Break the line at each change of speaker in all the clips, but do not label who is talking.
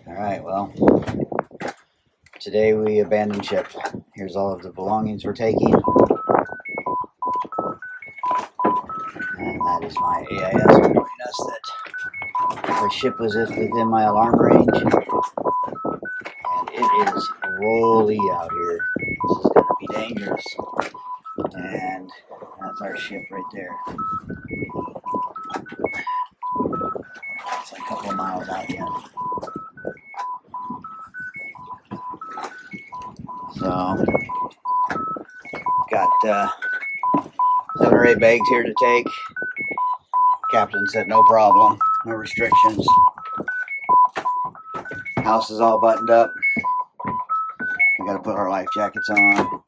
Alright, well, today we abandoned ship. Here's all of the belongings we're taking. And that is my AIS warning us that the ship was within my alarm range. And it is rolly out here. This is going to be dangerous. And that's our ship right there. It's a couple of miles out yet. So, got 7 or 8 bags here to take. Captain said no problem, no restrictions. House is all buttoned up. We gotta put our life jackets on.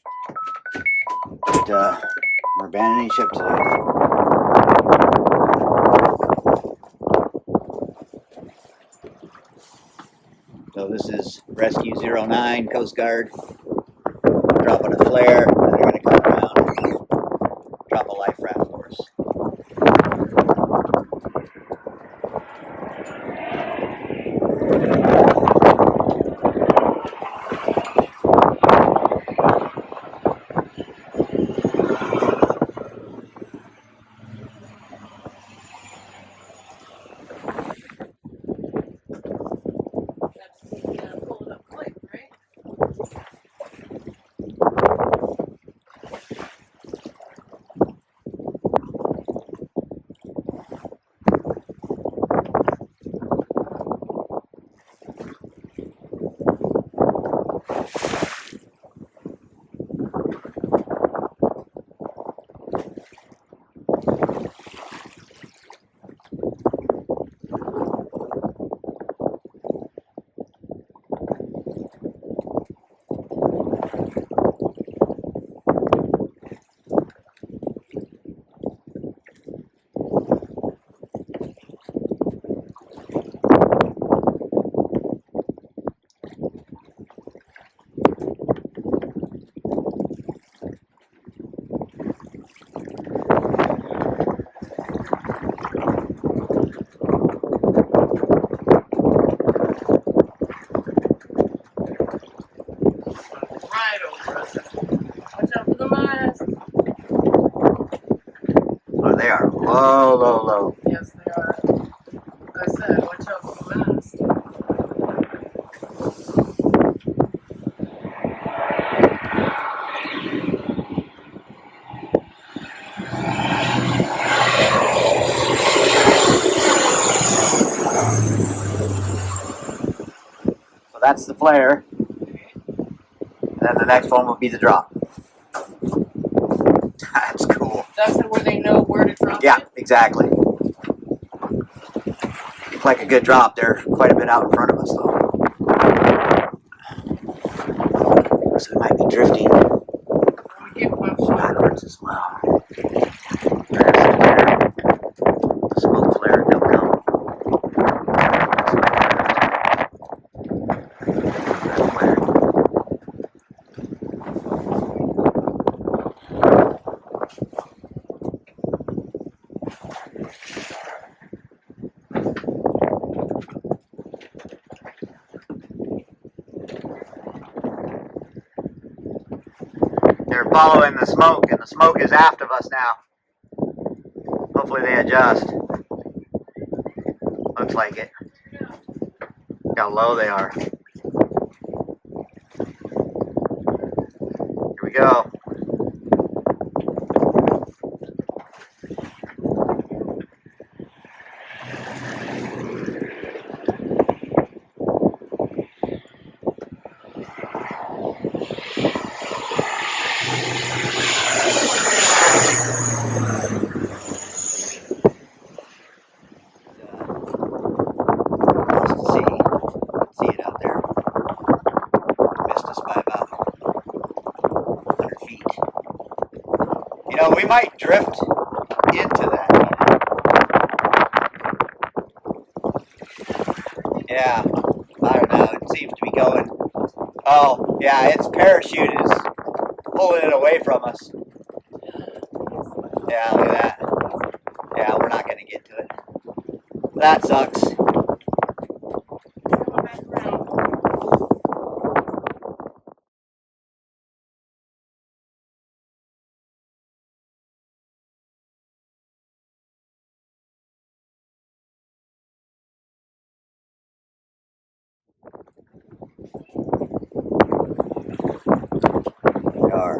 But we're abandoning ship today. So this is Rescue 09 Coast Guard dropping a flare, and they're gonna come around and drop a life raft for us. They are low.
Yes, they are. I said, watch out for the mast.
So that's the flare. And then the next one will be the drop. That's cool.
That's where they know where to drop
Yeah,
it?
exactly. Looks like a good drop. They're quite a bit out in front of us, though. So we might be drifting backwards as well. There's the flare. The smoke flare. They'll come. They're following the smoke, and the smoke is aft of us now. Hopefully they adjust. Looks like it. Look how low they are. Here we go. See it out there. Missed us by about 100 feet. You know, we might drift into that. Yeah, I don't know. It seems to be going. Oh, yeah, its parachute is pulling it away from us. Yeah, look at that. Yeah, we're not going to get to it. That sucks. They are.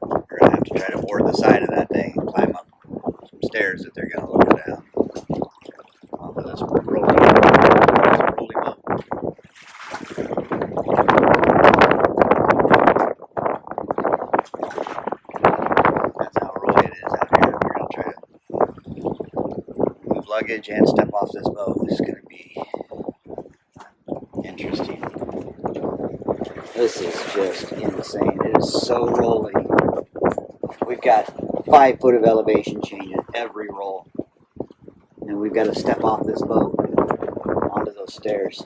We're gonna have to try to board the side of that thing and climb up some stairs that they're gonna lower down off of this rolling boat. That's how rolly it is out here. We're gonna try to move luggage and step off this boat. It's gonna be interesting. This is just insane. It is so rolly. We've got 5 foot of elevation change at every roll. And we've got to step off this boat onto those stairs.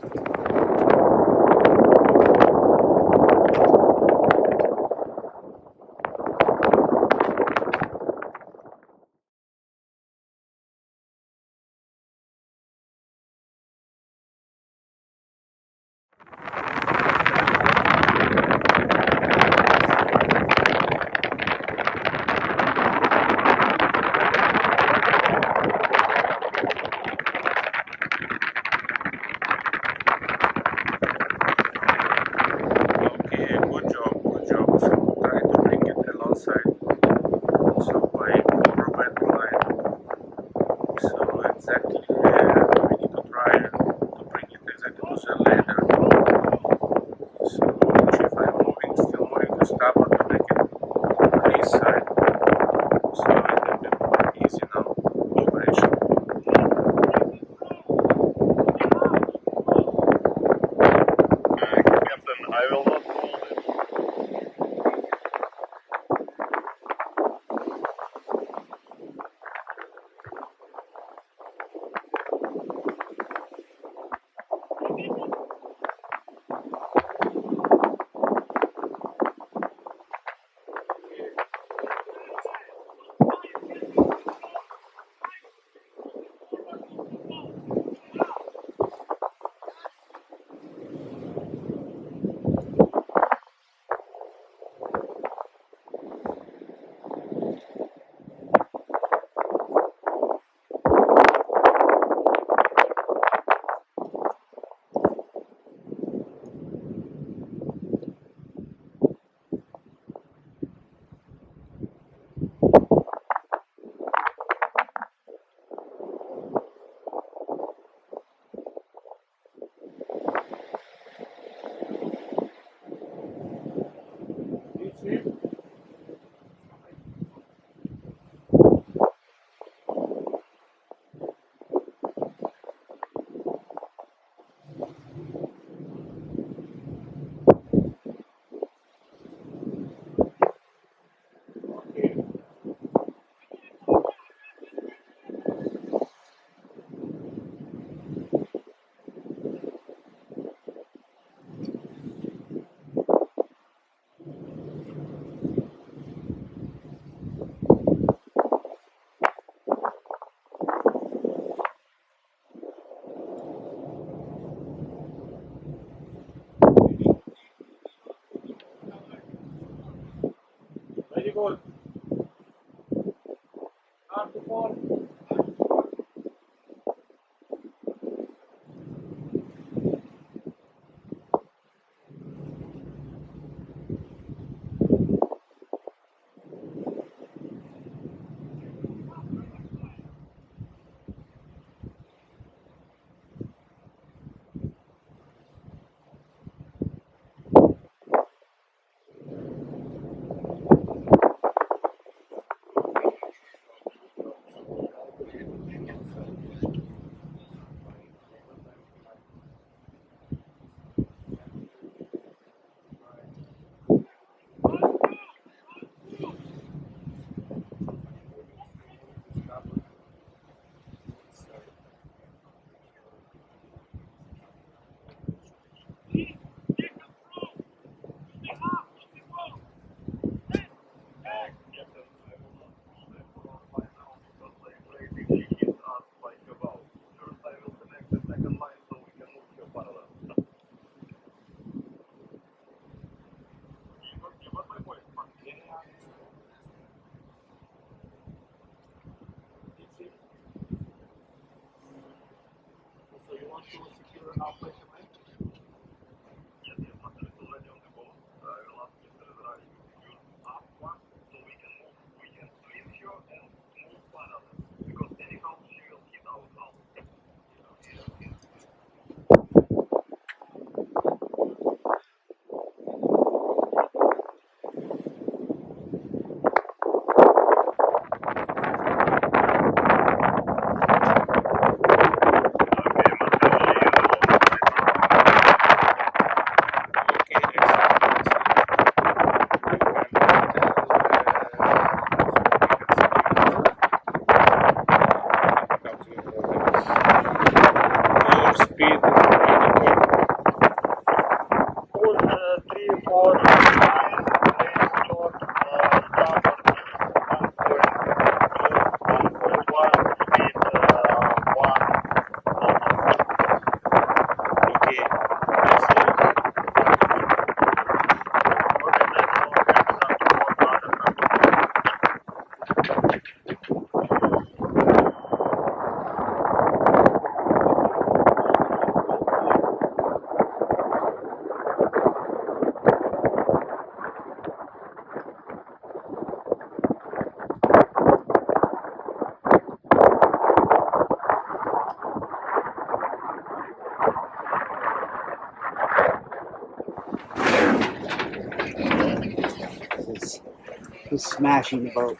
He's smashing the boat.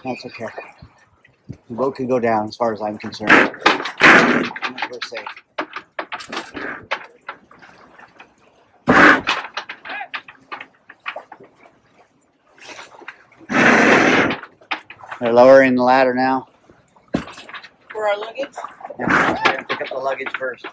That's okay. The boat can go down as far as I'm concerned. We're safe. They're lowering the ladder now.
For our luggage?
Yeah, we're gonna pick up the luggage first.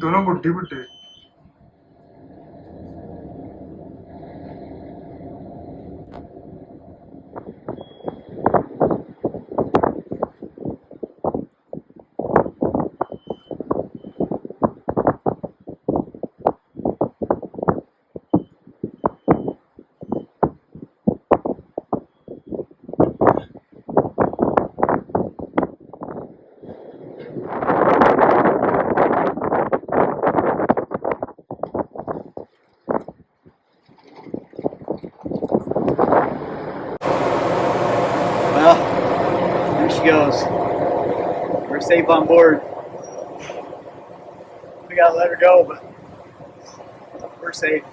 दोनों बुढ़ी बुढ़े
Well, there she goes. We're safe on board. We gotta let her go, but we're safe.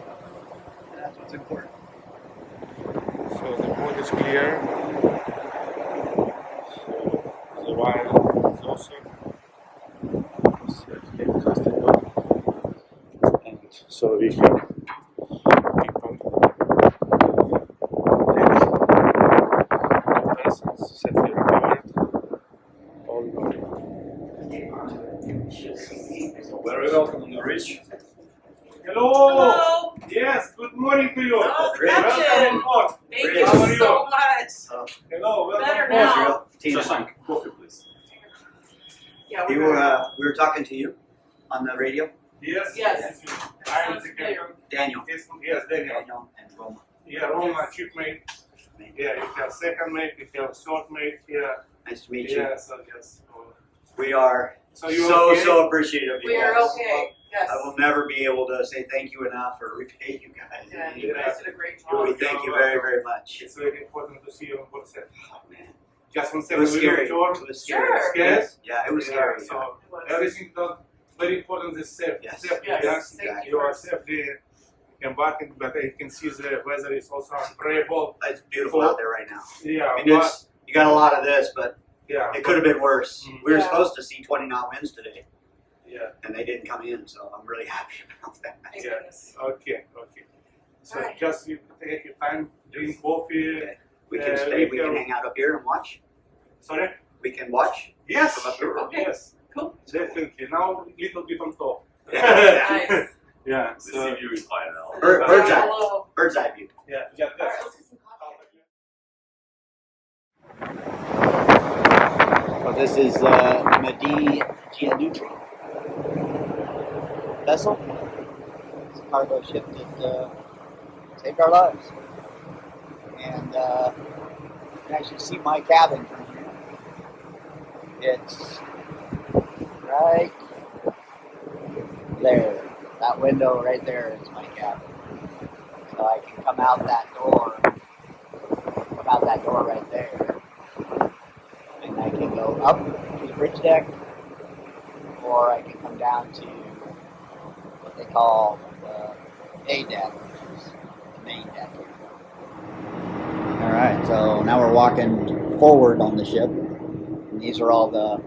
And that's what's important.
So the boat is clear. So the wire is also safely adjustable. And so we can keep on persons safely recovered all gone.
Very welcome on the ridge.
Hello!
Hello.
Yes, good morning to you.
Oh,
Welcome
Captain.
on board.
Thank
How
you
are you?
so much.
Hello, welcome
Better
on board.
now.
Tina,
Shashank, coffee please.
Yeah,
we were talking to you on the radio.
Yes.
Yes.
I am
Sounds
the
familiar.
captain.
Daniel.
Yes, Daniel.
Daniel and Roma.
Yeah, Roma, chief mate. Yeah, you have second mate, you have third mate. Yeah.
Nice to meet you.
Yeah, so yes.
We are
So you're
so
okay?
appreciative of you
We are
guys.
okay. Yes.
I will never be able to say thank you enough or repay you guys.
Yeah, you guys did a great job.
We thank you very, very much.
It's very important to see you on board set.
Oh man,
Just one
it
second,
was
we
scary.
will
It
turn.
was scary.
Sure.
Scared?
Yeah, it was scary.
So
It was.
everything done very important is safe.
Yes.
Safety.
Yes.
Yes.
Thank
You are
first.
safely embarking, but you can see the weather is also unpredictable.
It's beautiful out there right now.
Yeah,
I mean, it's, you got a lot of this, but
yeah,
it could have been worse.
Mm.
We were
Yeah.
supposed to see 20 knot winds today,
yeah.
and they didn't come in, so I'm really happy about that.
Thank
Yeah.
goodness.
Okay. So
Alright.
just you take your time, drink coffee.
Okay. We can stay, we can hang out up here and watch.
Sorry?
We can watch.
Yes,
From up
sure.
here? Okay.
Yes,
Cool.
definitely. Now little bit on top.
Nice.
Yeah.
The
So
sea view is fine now.
Bird's eye.
Hello.
Bird's eye view.
yeah,
All right,
that's.
let's get some coffee.
Well, this is Madi Gianducci vessel. It's a cargo ship that saved our lives. And you can actually see my cabin from here. It's right there. That window right there is my cabin. So I can come out that door right there. And I can go up to the bridge deck, or I can come down to what they call the A deck, which is the main deck. Alright, so now we're walking forward on the ship. And these are all the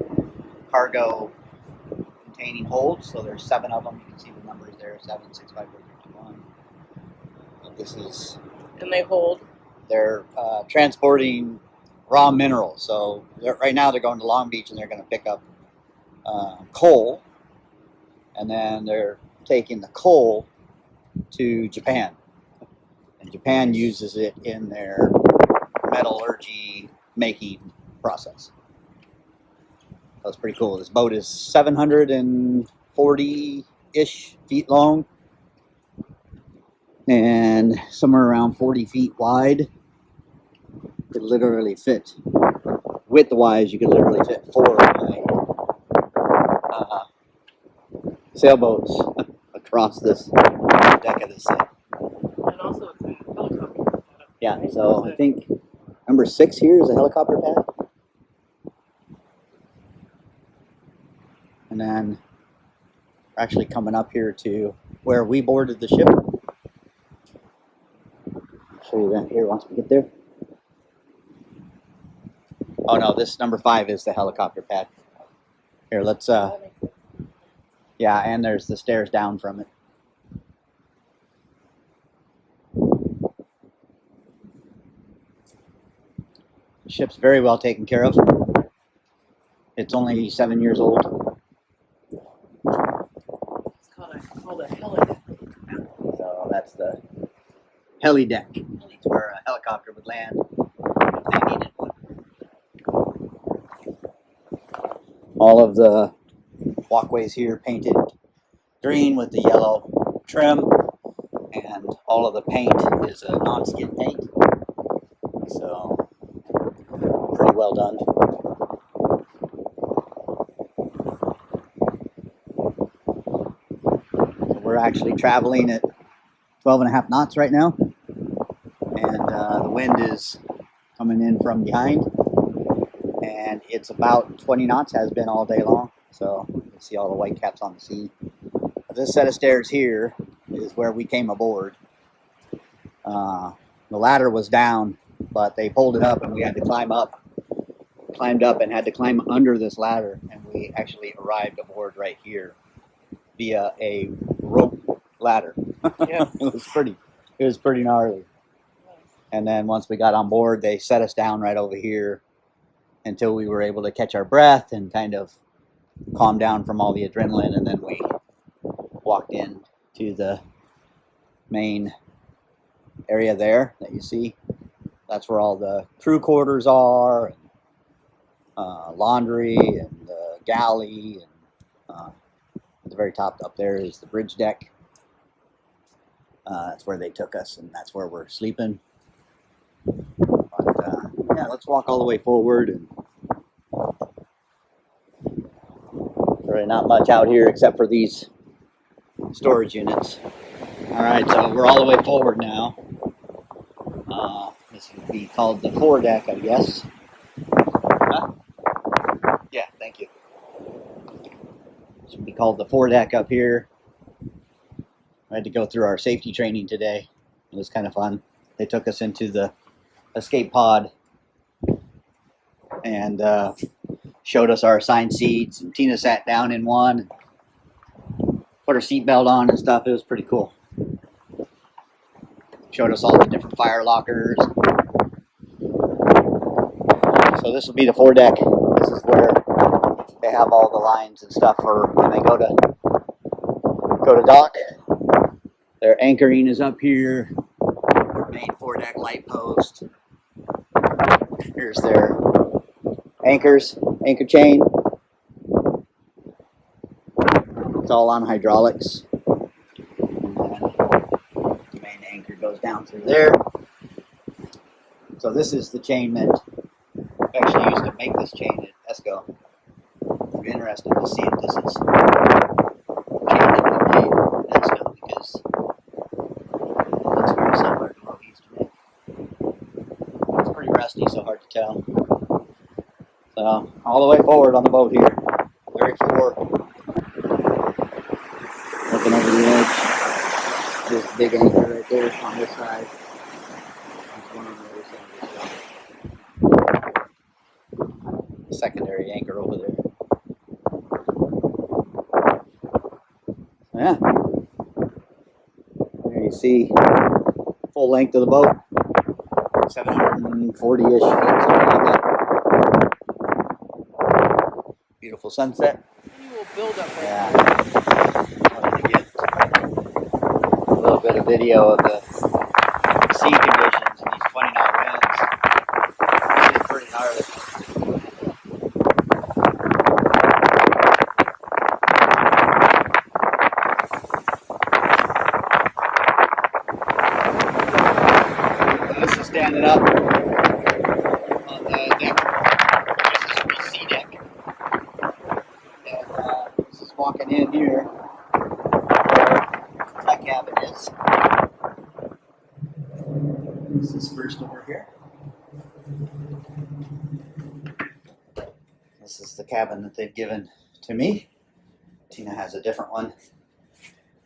cargo containing holds, so there's 7 of them. You can see the numbers there, 7, 6, 5, 4, 3, 2, 1. And this is,
And they hold.
they're transporting raw minerals. So right now they're going to Long Beach and they're going to pick up coal, and then they're taking the coal to Japan, and Japan uses it in their metallurgy making process. That's pretty cool. This boat is 740-ish feet long and somewhere around 40 feet wide. Could literally fit, width-wise, you could literally fit 4 of my sailboats across this deck of this thing.
And also it's a helicopter.
Yeah, so I think number 6 here is a helicopter pad. And then we're actually coming up here to where we boarded the ship. I'll show you that here once we get there. Oh no, this number 5 is the helicopter pad. Here, let's yeah, and there's the stairs down from it. The ship's very well taken care of. It's only 7 years old.
It's called a heli.
So that's the heli deck. It's where a helicopter would land if they needed one. All of the walkways here painted green with the yellow trim, and all of the paint is a non-skid paint. So pretty well done. So we're actually traveling at 12.5 knots right now, and the wind is coming in from behind, and it's about 20 knots, has been all day long. So you can see all the white caps on the sea. But this set of stairs here is where we came aboard. The ladder was down but they pulled it up and we had to climb up. Climbed up and had to climb under this ladder, and we actually arrived aboard right here via a rope ladder.
Yes.
It was pretty gnarly. And then once we got on board, they set us down right over here until we were able to catch our breath and kind of calm down from all the adrenaline, and then we walked in to the main area there that you see. That's where all the crew quarters are, and laundry and galley, and at the very top up there is the bridge deck. That's where they took us, and that's where we're sleeping. But yeah, let's walk all the way forward. And really not much out here except for these storage units. All right, so we're all the way forward now. This would be called the foredeck, I guess. Huh? Yeah, thank you. This would be called the foredeck up here. I had to go through our safety training today. It was kind of fun. They took us into the escape pod and showed us our assigned seats. And Tina sat down in one, put her seatbelt on and stuff. It was pretty cool. Showed us all the different fire lockers. So this will be the foredeck. This is where they have all the lines and stuff for when they go to dock. Their anchoring is up here. Their main foredeck light post. Here's their anchors, anchor chain. It's all on hydraulics. The main anchor goes down through there. So this is the chain that we actually used to make this chain at ESCO. I'm interested to see if this is chain that we made at ESCO, because it's very similar to what we used to make. It's pretty rusty, so hard to tell. So all the way forward on the boat here, very floor. Looking over the edge. There's a big anchor right there on this side. There's one on the other side as well. Secondary anchor over there. Yeah. There you see full length of the boat. 740-ish feet, something like that. Beautiful sunset.
Annual buildup.
Yeah. Wanted to get a little bit of video of the sea conditions and these 20 knot winds. It's pretty gnarly. So this is standing up on the deck. This is the sea deck. And this is walking in here where my cabin is. This is first over here. This is the cabin that they've given to me. Tina has a different one,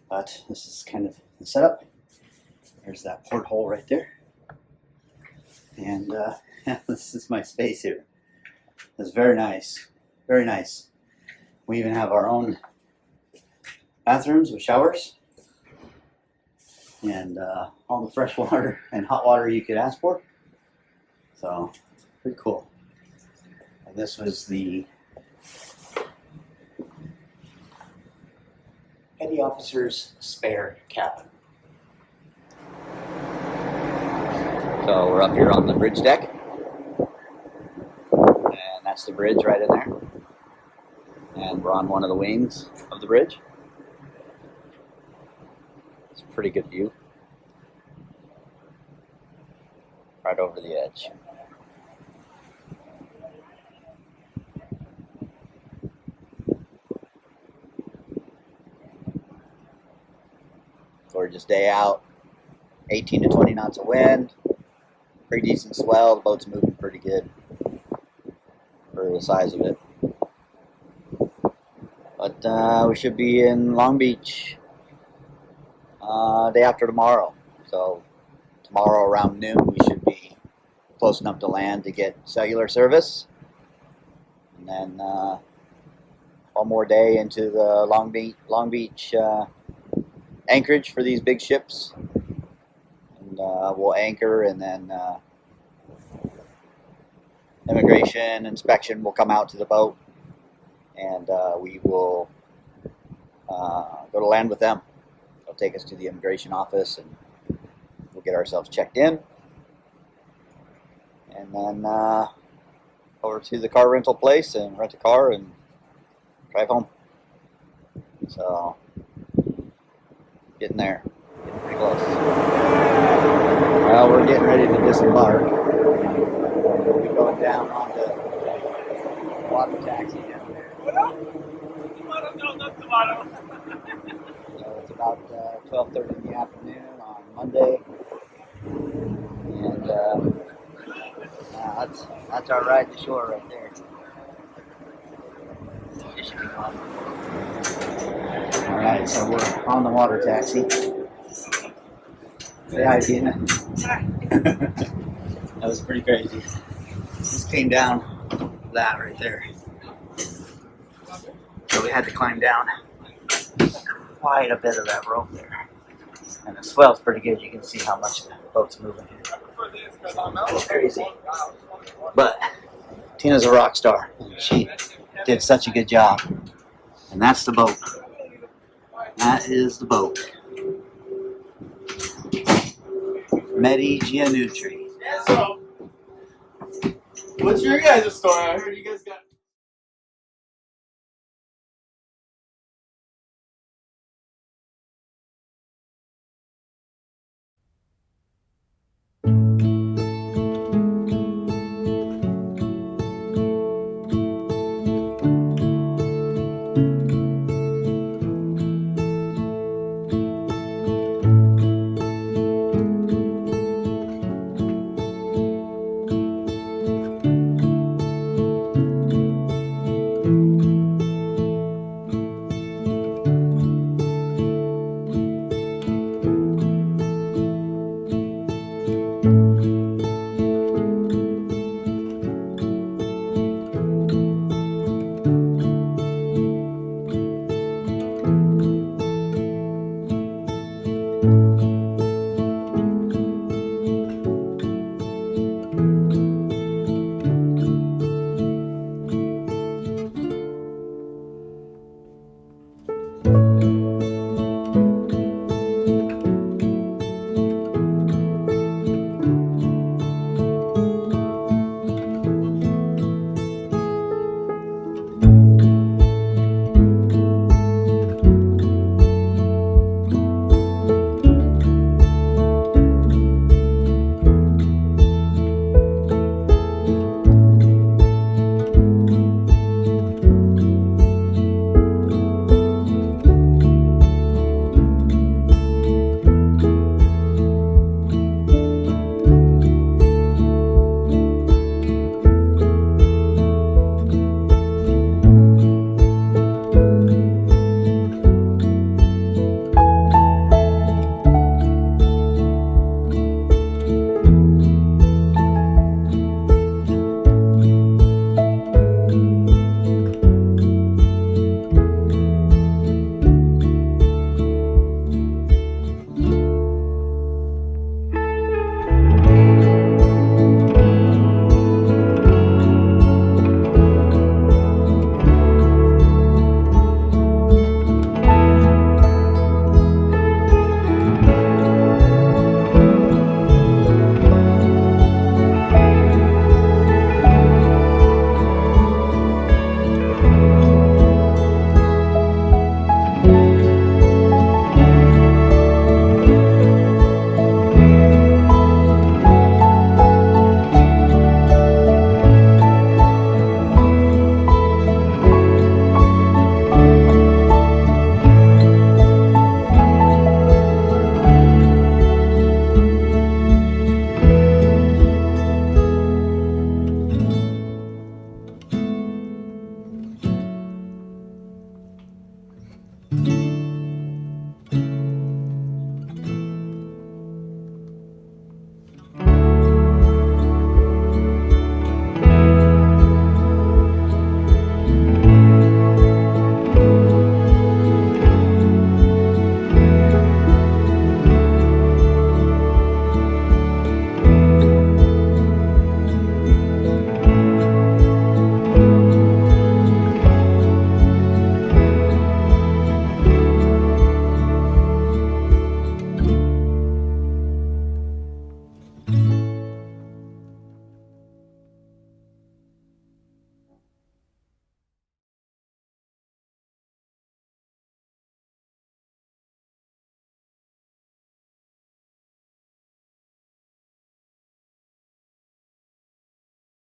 but this is kind of the setup. There's that porthole right there. And this is my space here. It's very nice. Very nice. We even have our own bathrooms with showers. And all the fresh water and hot water you could ask for. So, pretty cool. And this was the petty officer's spare cabin. So we're up here on the bridge deck. And that's the bridge right in there. And we're on one of the wings of the bridge. It's a pretty good view. Right over the edge. Gorgeous day out. 18 to 20 knots of wind. Pretty decent swell. The boat's moving pretty good for the size of it. But we should be in Long Beach day after tomorrow. So tomorrow around noon we should be close enough to land to get cellular service. And then one more day into the Long Beach anchorage for these big ships. And we'll anchor, and then immigration inspection will come out to the boat, and we will go to land with them. They'll take us to the immigration office, and we'll get ourselves checked in, and then over to the car rental place and rent a car and drive home. So, getting there, getting pretty close. Well, we're getting ready to disembark. We'll be going down on the water taxi down there. So it's about 12:30 in the afternoon on Monday, and that's our ride to shore right there. It should be fun. All right, so we're on the water taxi. Say hi, Tina. That was pretty crazy. Just came down that right there. So we had to climb down quite a bit of that rope there. And the swell's pretty good. You can see how much the boat's moving here. It's crazy. But Tina's a rock star. And she did such a good job. And that's the boat. That is the boat. Medi Gianutri.
What's your guys' story? I heard